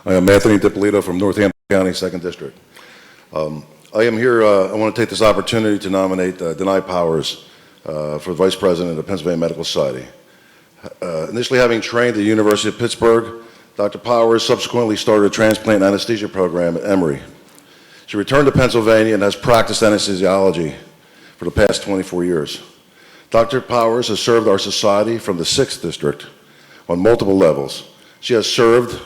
I am Anthony DiPolito from Northampton County, 2nd District. I am here, I want to take this opportunity to nominate Denai Powers for Vice President of the Pennsylvania Medical Society. Initially having trained at the University of Pittsburgh, Dr. Powers subsequently started a transplant anesthesia program at Emory. She returned to Pennsylvania and has practiced anesthesiology for the past 24 years. Dr. Powers has served our society from the 6th District on multiple levels. She has served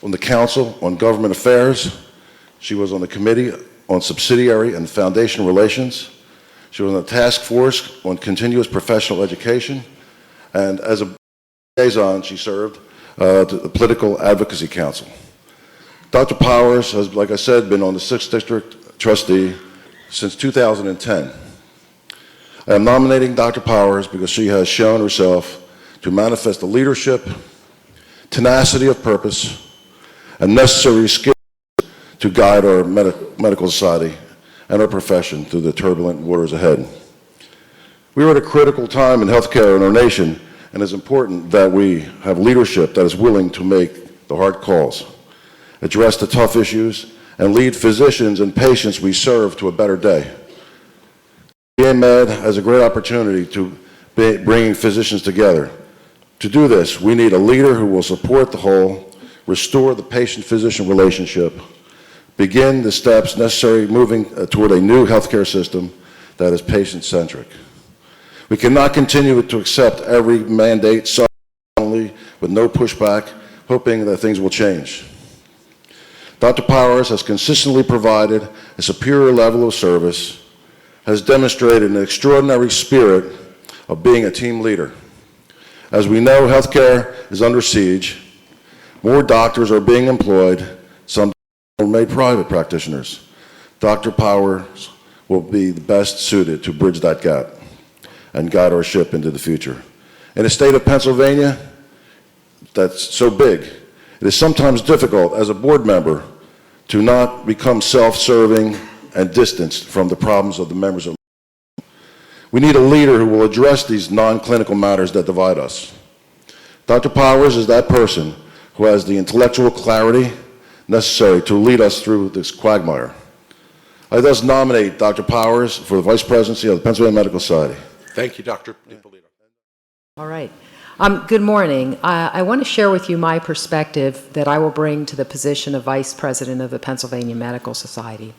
on the Council on Government Affairs. She was on the Committee on Subsidiary and Foundation Relations. She was on the Task Force on Continuous Professional Education. And as a liaison, she served the Political Advocacy Council. Dr. Powers has, like I said, been on the 6th District trustee since 2010. I am nominating Dr. Powers because she has shown herself to manifest the leadership, tenacity of purpose, and necessary skills to guide our medical society and our profession through the turbulent waters ahead. We are at a critical time in healthcare in our nation, and it's important that we have leadership that is willing to make the hard calls, address the tough issues, and lead physicians and patients we serve to a better day. VA-Med has a great opportunity to bring physicians together. To do this, we need a leader who will support the whole, restore the patient-physician relationship, begin the steps necessary moving toward a new healthcare system that is patient-centric. We cannot continue to accept every mandate silently with no pushback, hoping that things will change. Dr. Powers has consistently provided a superior level of service, has demonstrated an extraordinary spirit of being a team leader. As we know, healthcare is under siege. More doctors are being employed. Some are made private practitioners. Dr. Powers will be the best suited to bridge that gap and guide our ship into the future. In the state of Pennsylvania, that's so big, it is sometimes difficult as a board member to not become self-serving and distanced from the problems of the members of. We need a leader who will address these non-clinical matters that divide us. Dr. Powers is that person who has the intellectual clarity necessary to lead us through this quagmire. I thus nominate Dr. Powers for the Vice Presidency of the Pennsylvania Medical Society. Thank you, Dr. DiPolito. All right. Good morning. I want to share with you my perspective that I will bring to the position of Vice President of the Pennsylvania Medical Society.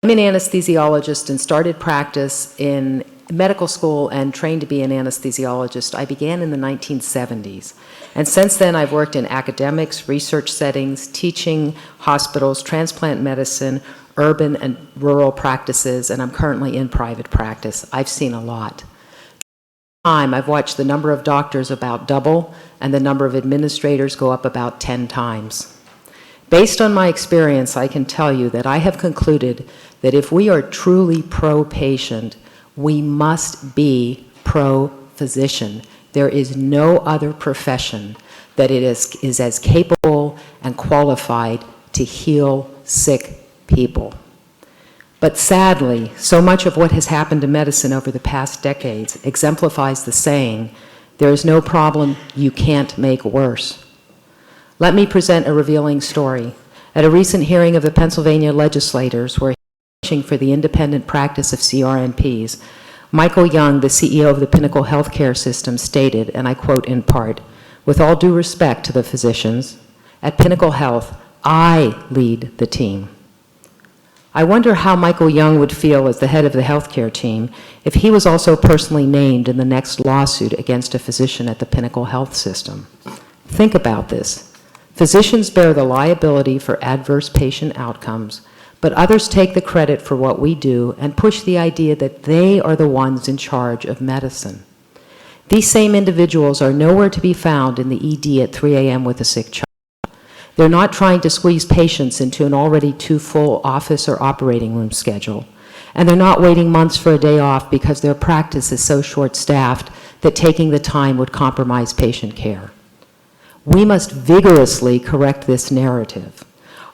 I'm an anesthesiologist and started practice in medical school and trained to be an anesthesiologist. I began in the 1970s. And since then, I've worked in academics, research settings, teaching, hospitals, transplant medicine, urban and rural practices, and I'm currently in private practice. I've seen a lot. I've watched the number of doctors about double and the number of administrators go up about 10 times. Based on my experience, I can tell you that I have concluded that if we are truly pro-patient, we must be pro-physician. There is no other profession that is as capable and qualified to heal sick people. But sadly, so much of what has happened to medicine over the past decades exemplifies the saying, there is no problem you can't make worse. Let me present a revealing story. At a recent hearing of the Pennsylvania legislators where pushing for the independent practice of CRNPs, Michael Young, the CEO of the Pinnacle Healthcare System, stated, and I quote in part, "With all due respect to the physicians, at Pinnacle Health, I lead the team." I wonder how Michael Young would feel as the head of the healthcare team if he was also personally named in the next lawsuit against a physician at the Pinnacle Health System. Think about this. Physicians bear the liability for adverse patient outcomes, but others take the credit for what we do and push the idea that they are the ones in charge of medicine. These same individuals are nowhere to be found in the ED at 3 a.m. with a sick child. They're not trying to squeeze patients into an already too full office or operating room schedule. And they're not waiting months for a day off because their practice is so short-staffed that taking the time would compromise patient care. We must vigorously correct this narrative.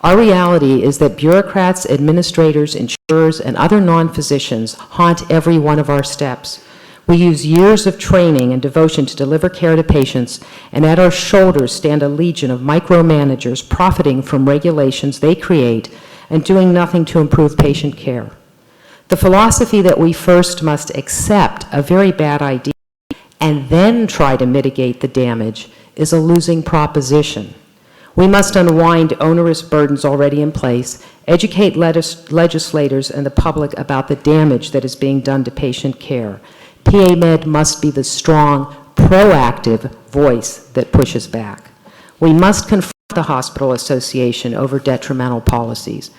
Our reality is that bureaucrats, administrators, insurers, and other non-physicians haunt every one of our steps. We use years of training and devotion to deliver care to patients, and at our shoulders stand a legion of micromanagers profiting from regulations they create and doing nothing to improve patient care. The philosophy that we first must accept a very bad idea and then try to mitigate the damage is a losing proposition. We must unwind onerous burdens already in place, educate legislators and the public about the damage that is being done to patient care. PA Med must be the strong, proactive voice that pushes back. We must confront the Hospital Association over detrimental policies.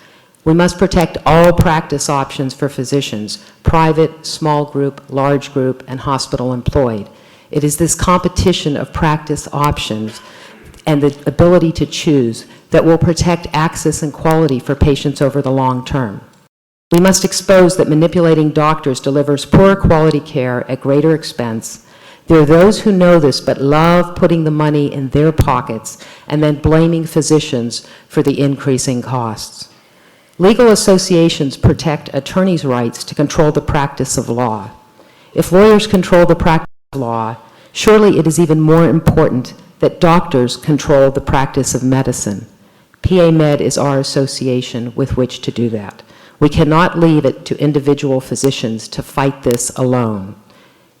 We must protect all practice options for physicians, private, small group, large group, and hospital employed. It is this competition of practice options and the ability to choose that will protect access and quality for patients over the long term. We must expose that manipulating doctors delivers poorer quality care at greater expense. There are those who know this but love putting the money in their pockets and then blaming physicians for the increasing costs. Legal associations protect attorneys' rights to control the practice of law. If lawyers control the practice of law, surely it is even more important that doctors control the practice of medicine. PA Med is our association with which to do that. We cannot leave it to individual physicians to fight this alone.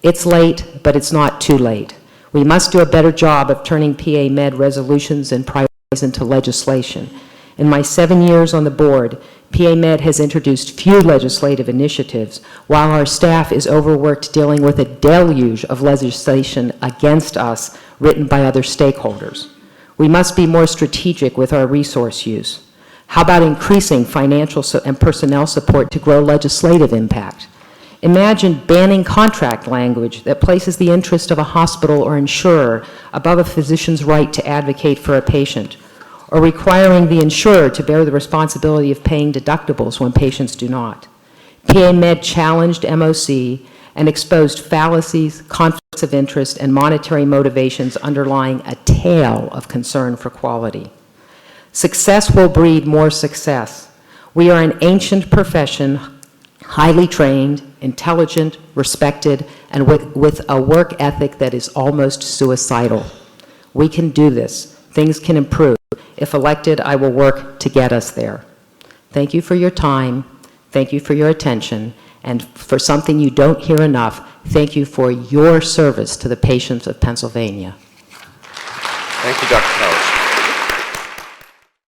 It's late, but it's not too late. We must do a better job of turning PA Med resolutions and priorities into legislation. In my 7 years on the board, PA Med has introduced few legislative initiatives, while our staff is overworked dealing with a deluge of legislation against us written by other stakeholders. We must be more strategic with our resource use. How about increasing financial and personnel support to grow legislative impact? Imagine banning contract language that places the interest of a hospital or insurer above a physician's right to advocate for a patient, or requiring the insurer to bear the responsibility of paying deductibles when patients do not. PA Med challenged MOC and exposed fallacies, conflicts of interest, and monetary motivations underlying a tale of concern for quality. Success will breed more success. We are an ancient profession, highly trained, intelligent, respected, and with a work ethic that is almost suicidal. We can do this. Things can improve. If elected, I will work to get us there. Thank you for your time. Thank you for your attention. And for something you don't hear enough, thank you for your service to the patients of Pennsylvania. Thank you, Dr. Powers.